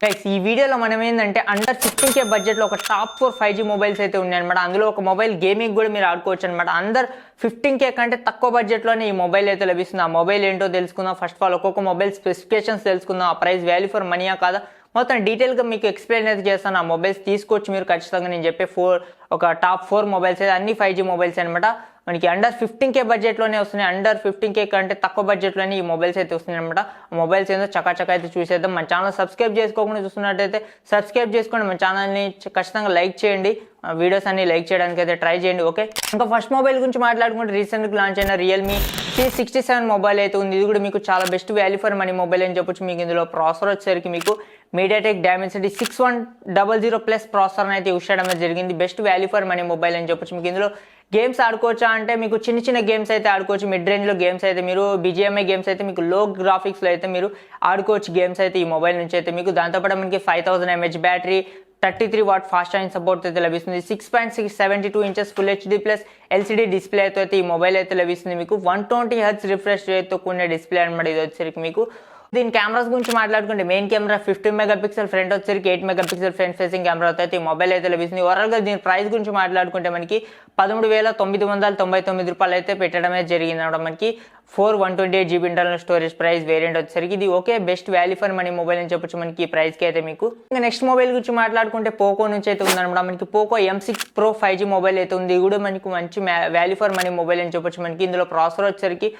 Guys ఈ వీడియోలో మనం ఏంటంటే అండర్ 15K బడ్జెట్లో ఒక టాప్ 4 5G మొబైల్స్ అయితే ఉన్నాయన్నమాట. అందులో ఒక మొబైల్ గేమింగ్ కూడా మీరు ఆడుకోవచ్చు అనమాట. అండర్ 15K కంటే తక్కువ బడ్జెట్లోనే ఈ మొబైల్ అయితే లభిస్తుంది. ఆ మొబైల్ ఏంటో తెలుసుకుందాం. ఫస్ట్ ఆఫ్ ఆల్ ఒక్కొక్క మొబైల్ స్పెసిఫికేషన్స్ తెలుసుకుందాం. ఆ ప్రైస్ వాల్యూ ఫర్ మనీయా కాదా మొత్తం డీటెయిల్గా మీకు ఎక్స్ప్లెయిన్ అయితే చేస్తాను. ఆ మొబైల్స్ తీసుకోవచ్చు మీరు ఖచ్చితంగా. నేను చెప్పే ఒక టాప్ 4 మొబైల్స్ అయితే అన్ని 5G మొబైల్స్ అనమాట. మనకి అండర్ 15K బడ్జెట్లోనే వస్తున్నాయి. అండర్ 15K కంటే తక్కువ బడ్జెట్లోనే ఈ మొబైల్స్ అయితే వస్తున్నాయి అనమాట. మొబైల్స్ ఏందో చకాచక అయితే చూసేద్దాం. మన ఛానల్ సబ్స్క్రైబ్ చేసుకోకుండా చూస్తున్నట్టయితే సబ్స్క్రైబ్ చేసుకోండి. మన ఛానల్ని ఖచ్చితంగా లైక్ చేయండి. వీడియోస్ అన్ని లైక్ చేయడానికి అయితే ట్రై చేయండి. ఓకే, ఇంకా ఫస్ట్ మొబైల్ గురించి మాట్లాడుకుంటే రీసెంట్గా లాంచ్ అయిన రియల్మీ C67 మొబైల్ అయితే ఉంది. ఇది కూడా మీకు చాలా best value for money mobile అని చెప్పొచ్చు. మీకు ఇందులో ప్రాసెసర్ వచ్చేసరికి మీకు మీడియాటెక్ డైమెన్సిటీ 6100+ ప్రాసెసర్ అయితే యూస్ చేయడం జరిగింది. Best value for money mobile అని చెప్పొచ్చు. మీకు ఇందులో గేమ్స్ ఆడుకోవచ్చా అంటే మీకు చిన్న చిన్న గేమ్స్ అయితే ఆడుకోవచ్చు. మిడ్ రేంజ్లో గేమ్స్ అయితే మీరు BGMI గేమ్స్ అయితే మీకు లో గ్రాఫిక్స్లో అయితే మీరు ఆడుకోవచ్చు గేమ్స్ అయితే ఈ మొబైల్ నుంచి అయితే మీకు. దాంతోపాటు మనకి 5000 mAh battery, 33 watt fast charging support అయితే లభిస్తుంది. 6.672 inches full HD plus LCD display అయితే ఈ మొబైల్ అయితే లభిస్తుంది మీకు. 120Hz రిఫ్రెష్ రేట్తో కూడిన డిస్ప్లే అనమాట ఇది వచ్చేసరికి మీకు. దీని కెమెరాస్ గురించి మాట్లాడుకుంటే మెయిన్ కెమెరా 15 మెగాపిక్సెల్, ఫ్రంట్ వచ్చేసరికి 8 మెగాపిక్సెల్ ఫ్రంట్ ఫేసింగ్ కెమెరాతో అయితే ఈ మొబైల్ అయితే లభిస్తుంది. ఓవరాల్గా దీని ప్రైస్ గురించి మాట్లాడుకుంటే మనకి 13,999 రూపాయలు అయితే పెట్టడమే జరిగింది అనమాట. మనకి 128GB internal storage price variant వచ్చేసరికి ఇది okay best value for money mobile అని చెప్పొచ్చు మనకి ఈ ప్రైస్కి అయితే మీకు. ఇంకా నెక్స్ట్ మొబైల్ గురించి మాట్లాడుకుంటే పోకో నుంచి అయితే ఉందన్నమాట. మనకి Poco M6 Pro 5G mobile అయితే ఉంది. ఇది కూడా మనకి మంచి వాల్యూ ఫర్ మనీ మొబైల్ అని చెప్పొచ్చు మనకి. ఇందులో ప్రాసెసర్ వచ్చేసరికి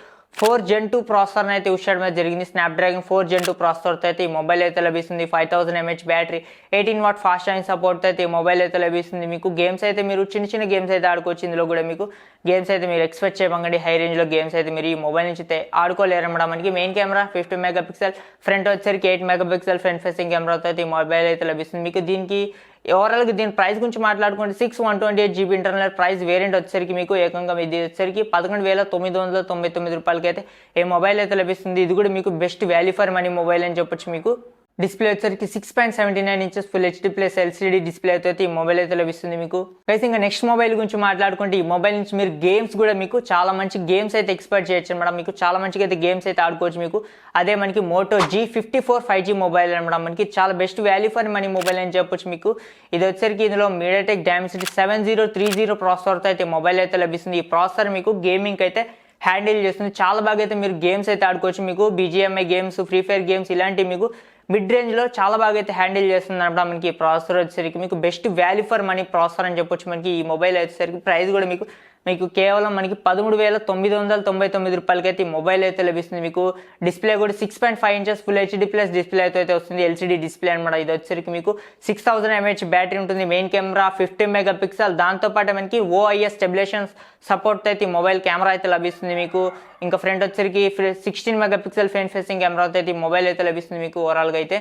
4 Gen 2 ప్రాసెసర్ అయితే యూస్ చేయడం జరిగింది. స్నాప్డ్రాగన్ 4 Gen 2 ప్రాసెసర్ అయితే ఈ మొబైల్ అయితే లభిస్తుంది. 5000 mAh battery, 18 watt fast charging support అయితే ఈ మొబైల్ అయితే లభిస్తుంది మీకు. గేమ్స్ అయితే మీరు చిన్న చిన్న గేమ్స్ అయితే ఆడుకోవచ్చు. ఇందులో కూడా మీకు గేమ్స్ అయితే మీరు ఎక్స్పెక్ట్ చేయమండి హై రేంజ్లో గేమ్స్ అయితే మీరు ఈ మొబైల్ నుంచి అయితే ఆడుకోలేరన్నమాట. మనకి మెయిన్ కెమెరా 15 మెగాపిక్సెల్, ఫ్రంట్ వచ్చేసరికి 8 మెగాపిక్సెల్ ఫ్రంట్ ఫేసింగ్ కెమెరాతో అయితే ఈ మొబైల్ అయితే లభిస్తుంది మీకు. దీనికి ఓవరాల్గా దీని ప్రైస్ గురించి మాట్లాడుకుంటే 128GB ఇంటర్నల్ ప్రైస్ వేరియంట్ వచ్చేసరికి మీకు ఏకంగా ఇది వచ్చేసరికి 11,999 రూపాయలకి అయితే ఈ మొబైల్ అయితే లభిస్తుంది. ఇది కూడా మీకు best value for money mobile అని చెప్పొచ్చు మీకు. డిస్ప్లే వచ్చేసరికి 6.79 inches full HD plus LCD display అయితే ఈ మొబైల్ అయితే లభిస్తుంది మీకు. అయితే ఇంకా నెక్స్ట్ మొబైల్ గురించి మాట్లాడుకుంటే ఈ మొబైల్ నుంచి మీరు గేమ్స్ కూడా మీకు చాలా మంచి గేమ్స్ అయితే ఎక్స్పెక్ట్ చేయొచ్చు అనమాట. మీకు చాలా మంచిగా అయితే గేమ్స్ అయితే ఆడుకోవచ్చు మీకు. అదే మనకి మోటో G54 5G మొబైల్ అనమాట. మనకి చాలా best value for money mobile అని చెప్పొచ్చు మీకు. ఇది వచ్చేసరికి ఇందులో మీడియాటెక్ డైమెన్సిటీ 7030 ప్రాసెసర్తో అయితే మొబైల్ అయితే లభిస్తుంది. ఈ ప్రాసెసర్ మీకు గేమింగ్ అయితే హ్యాండిల్ చేస్తుంది. చాలా బాగా అయితే మీరు గేమ్స్ అయితే ఆడుకోవచ్చు. మీకు BGMI games, free fire games ఇలాంటివి మీకు మిడ్ రేంజ్లో చాలా బాగా అయితే హ్యాండిల్ చేస్తుంది అనమాట. మనకి ఈ ప్రాసెసర్ వచ్చేసరికి మీకు best value for money processor అని చెప్పొచ్చు మనకి. ఈ మొబైల్ వచ్చేసరికి ప్రైస్ కూడా మీకు కేవలం మనకి 13,999 రూపాయలకి అయితే ఈ మొబైల్ అయితే లభిస్తుంది మీకు. డిస్ప్లే కూడా 6.5 inches full HD plus display అయితే వస్తుంది. LCD డిస్ప్లే అనమాట. ఇది వచ్చేసరికి మీకు 6000 mAh బ్యాటరీ ఉంటుంది. మెయిన్ కెమెరా 15 మెగాపిక్సెల్, దాంతోపాటు మనకి OIS స్టెబిలైజేషన్ సపోర్ట్ అయితే ఈ మొబైల్ కెమెరా అయితే లభిస్తుంది మీకు. ఇంకా ఫ్రంట్ వచ్చేసరికి 16 మెగాపిక్సెల్ ఫ్రంట్ ఫేసింగ్ కెమెరా అయితే ఈ మొబైల్ అయితే లభిస్తుంది మీకు ఓవరాల్గా అయితే.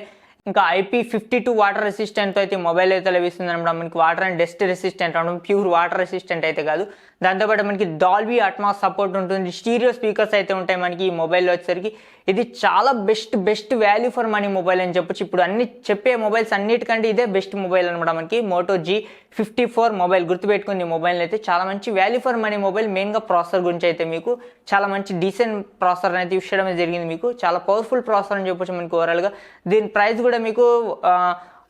ఇంకా IP52 వాటర్ రెసిస్టెంట్ అయితే మొబైల్ అయితే లభిస్తుంది అనమాట. మనకి వాటర్ అండ్ డస్ట్ రెసిస్టెంట్ అనమాట, ప్యూర్ వాటర్ రెసిస్టెంట్ అయితే కాదు. దాంతోపాటు మనకి డాల్బీ అట్మాస్ సపోర్ట్ ఉంటుంది. స్టీరియో స్పీకర్స్ అయితే ఉంటాయి మనకి ఈ మొబైల్లో వచ్చేసరికి. ఇది చాలా best value for money mobile అని చెప్పొచ్చు. ఇప్పుడు అన్ని చెప్పే మొబైల్స్ అన్నిటికంటే ఇదే బెస్ట్ మొబైల్ అనమాట మనకి. మోటో G54 మొబైల్ గుర్తుపెట్టుకుని ఈ మొబైల్ అయితే చాలా మంచి వాల్యూ ఫర్ మనీ మొబైల్. మెయిన్గా ప్రాసెసర్ గురించి అయితే మీకు చాలా మంచి డీసెంట్ ప్రాసెసర్ అయితే యూస్ చేయడం జరిగింది మీకు. చాలా పవర్ఫుల్ ప్రాసెసర్ అని చెప్పొచ్చు మనకి ఓవరాల్గా. దీని ప్రైస్ కూడా మీకు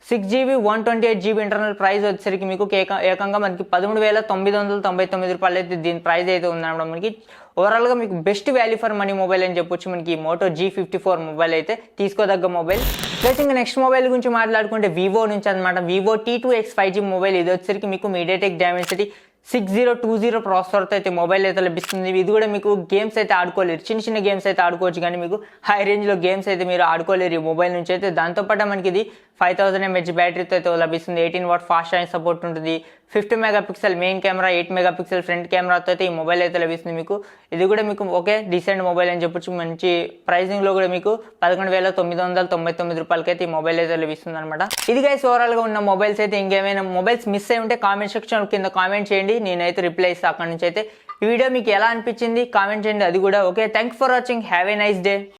6GB 128GB ఇంటర్నల్ ప్రైస్ వచ్చేసరికి మీకు ఏకంగా మనకి 13,999 రూపాయలు అయితే దీని ప్రైస్ అయితే ఉందన్నమాట మనకి. ఓవరాల్గా మీకు best value for money mobile అని చెప్పొచ్చు మనకి మోటో G54 మొబైల్ అయితే తీసుకోదగ్గ మొబైల్. ప్లస్ ఇంకా నెక్స్ట్ మొబైల్ గురించి మాట్లాడుకుంటే వివో నుంచి అనమాట. Vivo T2X 5G mobile. ఇది వచ్చేసరికి మీకు మీడియాటెక్ డైమెన్సిటీ 6020 ప్రాసెసర్తో అయితే మొబైల్ అయితే లభిస్తుంది. ఇది కూడా మీకు గేమ్స్ అయితే ఆడుకోలేరు. చిన్న చిన్న గేమ్స్ అయితే ఆడుకోవచ్చు కానీ మీకు హై రేంజ్లో గేమ్స్ అయితే మీరు ఆడుకోలేరు ఈ మొబైల్ నుంచి అయితే. దాంతోపాటు మనకి ఇది 5000 mAh బ్యాటరీతో అయితే లభిస్తుంది. 18 వాట్ ఫాస్ట్ ఛార్జింగ్ సపోర్ట్ ఉంటుంది. 50 megapixel main camera, 8 megapixel front కెమెరాతో అయితే ఈ మొబైల్ అయితే లభిస్తుంది మీకు. ఇది కూడా మీకు ఓకే డీసెంట్ మొబైల్ అని చెప్పొచ్చు. మంచి ప్రైసింగ్లో కూడా మీకు 11,999 రూపాయలకి అయితే ఈ మొబైల్ అయితే లభిస్తుంది అనమాట. ఇది గైస్ ఓవరాల్గా ఉన్న మొబైల్స్ అయితే. ఇంకేమైనా మొబైల్స్ మిస్ అయి ఉంటే కామెంట్ సెక్షన్ కింద కామెంట్ చేయండి, నేనైతే రిప్లై ఇస్తాను అక్కడి నుంచి అయితే. ఈ వీడియో మీకు ఎలా అనిపించింది కామెంట్ చేయండి అది కూడా. Okay, thanks for watching, have a nice day.